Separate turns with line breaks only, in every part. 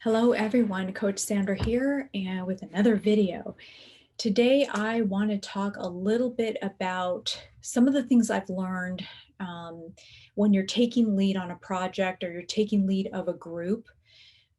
Hello everyone, Coach Sandra here and with another video. Today I want to talk a little bit about some of the things I've learned when you're taking lead on a project or you're taking lead of a group.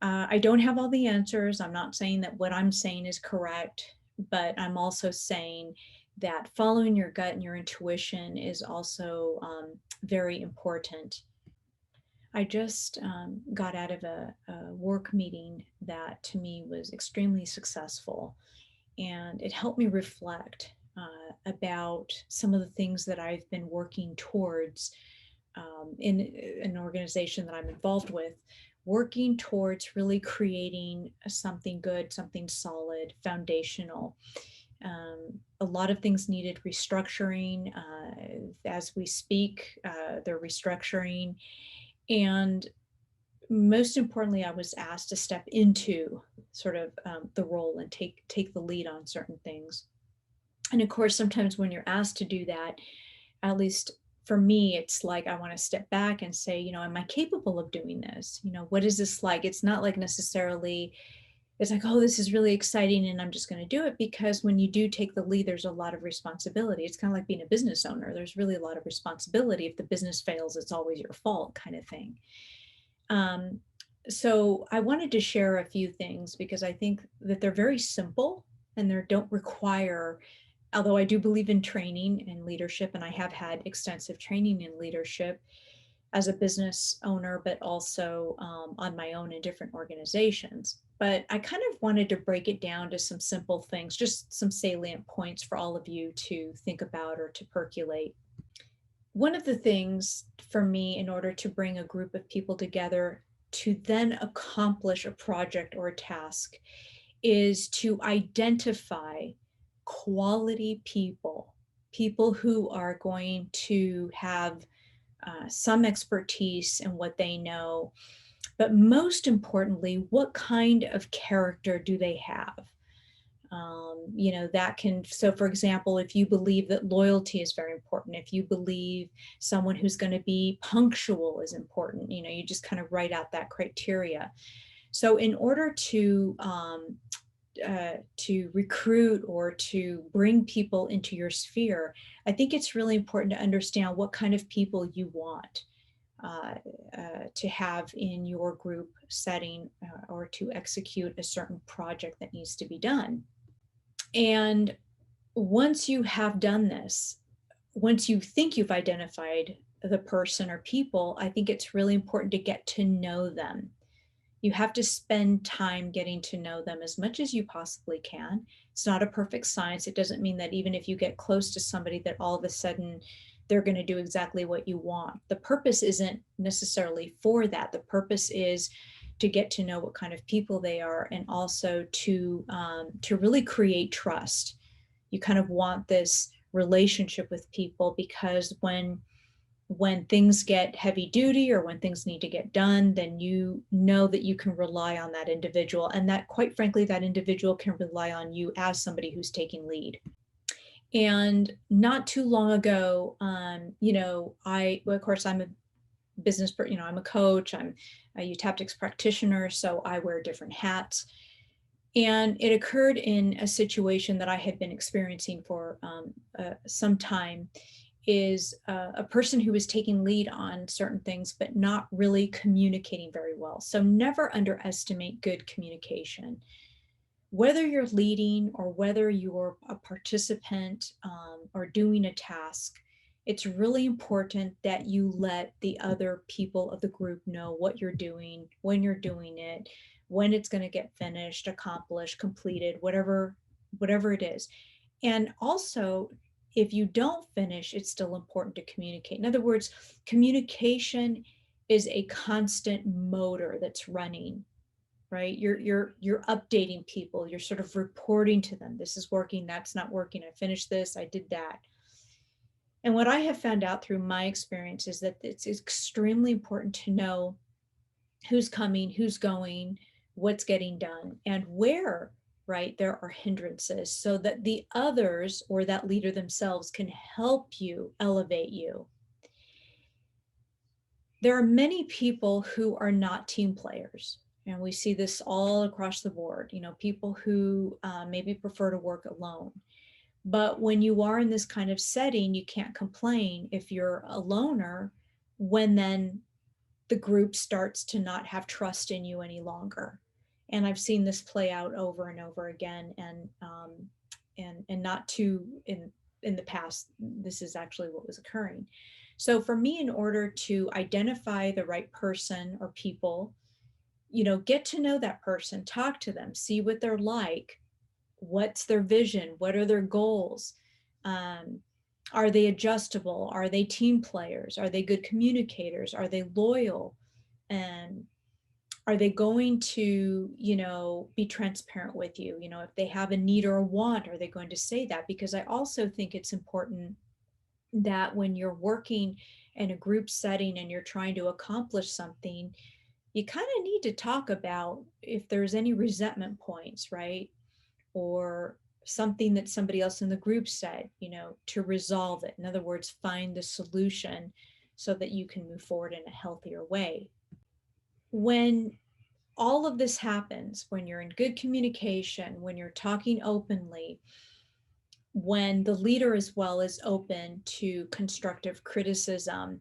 I don't have all the answers. I'm not saying that what I'm saying is correct, but I'm also saying that following your gut and your intuition is also very important. I just got out of a work meeting that to me was extremely successful, and it helped me reflect about some of the things that I've been working towards in an organization that I'm involved with, working towards really creating something good, something solid, foundational. A lot of things needed restructuring. As we speak, they're restructuring. And most importantly, I was asked to step into sort of the role and take the lead on certain things. And of course, sometimes when you're asked to do that, at least for me, it's like I want to step back and say, am I capable of doing this? What is this like? It's not like necessarily, it's like, oh, this is really exciting and I'm just going to do it, because when you do take the lead, there's a lot of responsibility. It's kind of like being a business owner. There's really a lot of responsibility. If the business fails, it's always your fault, kind of thing. Um, so I wanted to share a few things because I think that they're very simple and they don't require, although I do believe in training and leadership, and I have had extensive training in leadership as a business owner, but also on my own in different organizations. But I kind of wanted to break it down to some simple things, just some salient points for all of you to think about or to percolate. One of the things for me, in order to bring a group of people together to then accomplish a project or a task, is to identify quality people, people who are going to have some expertise in what they know, but most importantly, what kind of character do they have? That can, so for example, if you believe that loyalty is very important, if you believe someone who's going to be punctual is important, you just kind of write out that criteria. So in order to recruit or to bring people into your sphere, I think it's really important to understand what kind of people you want to have in your group setting or to execute a certain project that needs to be done. And once you have done this, once you think you've identified the person or people, I think it's really important to get to know them. You have to spend time getting to know them as much as you possibly can. It's not a perfect science. It doesn't mean that even if you get close to somebody that all of a sudden they're going to do exactly what you want. The purpose isn't necessarily for that. The purpose is to get to know what kind of people they are, and also to really create trust. You kind of want this relationship with people, because when things get heavy duty or when things need to get done, then you know that you can rely on that individual, and that, quite frankly, that individual can rely on you as somebody who's taking lead. And not too long ago, well, of course, I'm a business, I'm a coach, I'm a eutaptics practitioner, so I wear different hats. And it occurred in a situation that I had been experiencing for some time, is a person who was taking lead on certain things, but not really communicating very well. So never underestimate good communication. Whether you're leading or whether you're a participant or doing a task, it's really important that you let the other people of the group know what you're doing, when you're doing it, when it's going to get finished, accomplished, completed, whatever it is. And also, if you don't finish, it's still important to communicate. In other words, communication is a constant motor that's running, right? You're updating people, you're sort of reporting to them, this is working, that's not working, I finished this, I did that. And what I have found out through my experience is that it's extremely important to know who's coming, who's going, what's getting done, and where, right, there are hindrances, so that the others or that leader themselves can help you, elevate you. There are many people who are not team players. And we see this all across the board, people who maybe prefer to work alone. But when you are in this kind of setting, you can't complain if you're a loner when then the group starts to not have trust in you any longer. And I've seen this play out over and over again, and not too in the past. This is actually what was occurring. So for me, in order to identify the right person or people, get to know that person, talk to them, see what they're like, what's their vision, what are their goals, um, are they adjustable, are they team players, are they good communicators, are they loyal, and are they going to be transparent with you? If they have a need or a want, are they going to say that? Because I also think it's important that when you're working in a group setting and you're trying to accomplish something, you kind of need to talk about if there's any resentment points, right? Or something that somebody else in the group said, to resolve it. In other words, find the solution so that you can move forward in a healthier way. When all of this happens, when you're in good communication, when you're talking openly, when the leader as well is open to constructive criticism,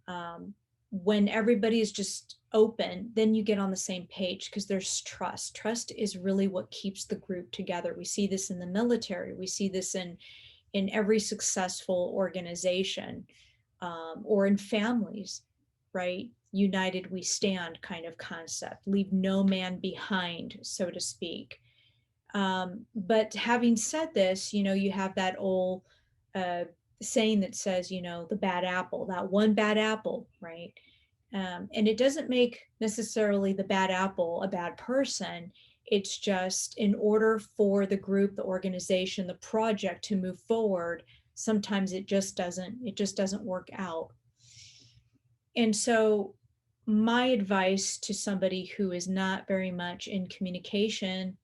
um, when everybody is just open, then you get on the same page because there's trust. Trust is really what keeps the group together. We see this in the military. We see this in every successful organization, or in families, right? United we stand kind of concept. Leave no man behind, so to speak. But having said this, you have that old uh, saying that says, the bad apple, that one bad apple, right? And it doesn't make necessarily the bad apple a bad person. It's just in order for the group, the organization, the project to move forward, sometimes it just doesn't work out. And so my advice to somebody who is not very much in communication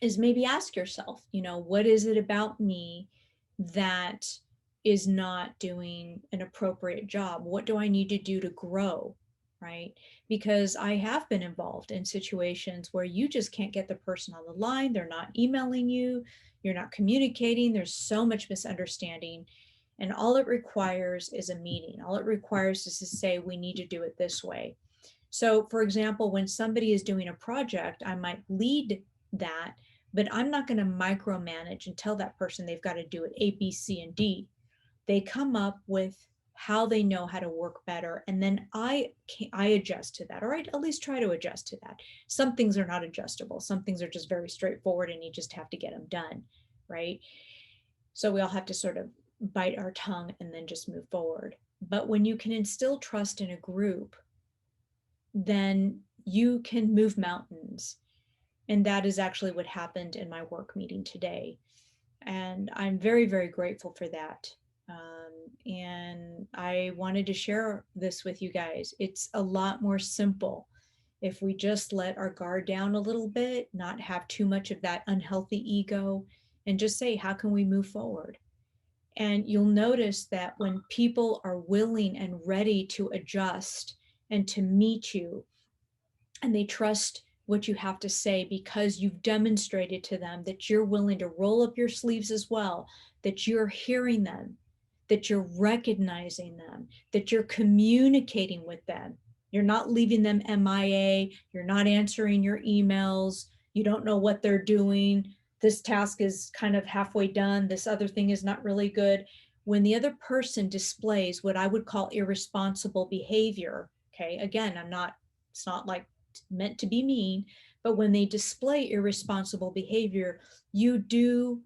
is maybe ask yourself, what is it about me that is not doing an appropriate job? What do I need to do to grow? Right? Because I have been involved in situations where you just can't get the person on the line. They're not emailing you. You're not communicating. There's so much misunderstanding. And all it requires is a meeting. All it requires is to say, we need to do it this way. So, for example, when somebody is doing a project, I might lead that, but I'm not going to micromanage and tell that person they've got to do it A, B, C, and D. They come up with how they know how to work better, and then I adjust to that, or I at least try to adjust to that. Some things are not adjustable. Some things are just very straightforward, and you just have to get them done, right? So we all have to sort of bite our tongue and then just move forward. But when you can instill trust in a group, then you can move mountains. And that is actually what happened in my work meeting today. And I'm very, very grateful for that. And I wanted to share this with you guys. It's a lot more simple if we just let our guard down a little bit, not have too much of that unhealthy ego, and just say, how can we move forward? And you'll notice that when people are willing and ready to adjust and to meet you, and they trust what you have to say because you've demonstrated to them that you're willing to roll up your sleeves as well, that you're hearing them, that you're recognizing them, that you're communicating with them. You're not leaving them MIA. You're not answering your emails. You don't know what they're doing. This task is kind of halfway done. This other thing is not really good. When the other person displays what I would call irresponsible behavior, okay, again, it's not like meant to be mean, but when they display irresponsible behavior, you do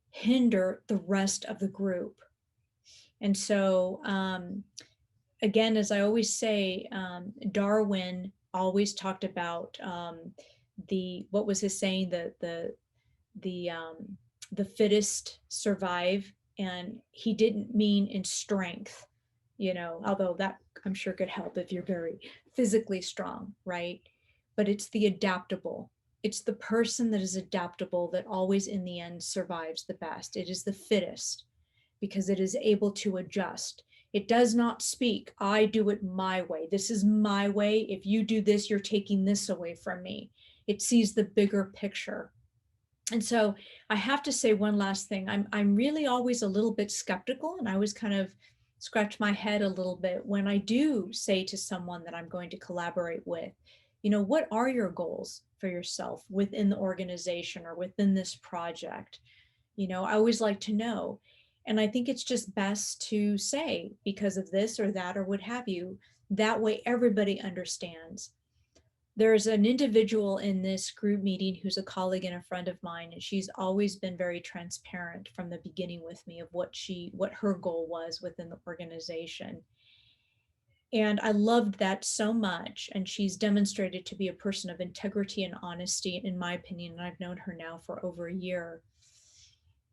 hinder the rest of the group. And so, again, as I always say, Darwin always talked about what was his saying, the fittest survive, and he didn't mean in strength, although that I'm sure could help if you're very physically strong, right? But it's the adaptable. It's the person that is adaptable that always in the end survives the best. It is the fittest because it is able to adjust. It does not speak, I do it my way. This is my way. If you do this, you're taking this away from me. It sees the bigger picture. And so I have to say one last thing. I'm really always a little bit skeptical, and I always kind of scratch my head a little bit when I do say to someone that I'm going to collaborate with, what are your goals for yourself within the organization or within this project? I always like to know. And I think it's just best to say because of this or that or what have you. That way everybody understands. There's an individual in this group meeting who's a colleague and a friend of mine, and she's always been very transparent from the beginning with me of what her goal was within the organization. And I loved that so much. And she's demonstrated to be a person of integrity and honesty, in my opinion. And I've known her now for over a year.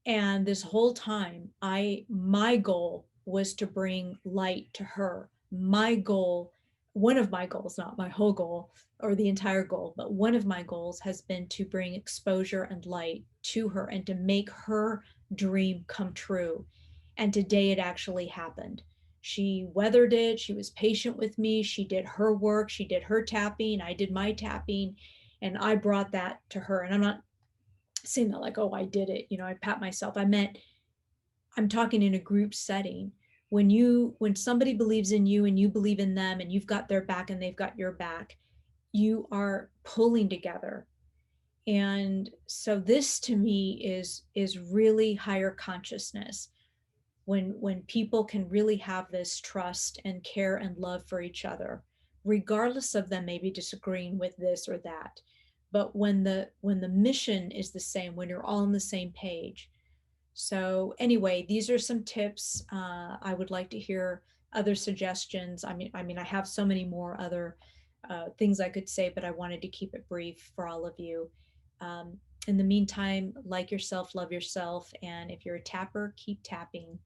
And this whole time, my goal was to bring light to her. My goal, one of my goals, not my whole goal or the entire goal, but one of my goals has been to bring exposure and light to her and to make her dream come true. And today it actually happened. She weathered it. She was patient with me. She did her work. She did her tapping. I did my tapping. And I brought that to her. And I'm not saying that like, oh, I did it. I pat myself. I meant I'm talking in a group setting. When somebody believes in you and you believe in them and you've got their back and they've got your back, you are pulling together. And so this to me is really higher consciousness when people can really have this trust and care and love for each other, regardless of them maybe disagreeing with this or that. But when the mission is the same, when you're all on the same page. So anyway, these are some tips. I would like to hear other suggestions. I have so many more other things I could say, but I wanted to keep it brief for all of you. Um, in the meantime, like yourself, love yourself, and if you're a tapper, keep tapping.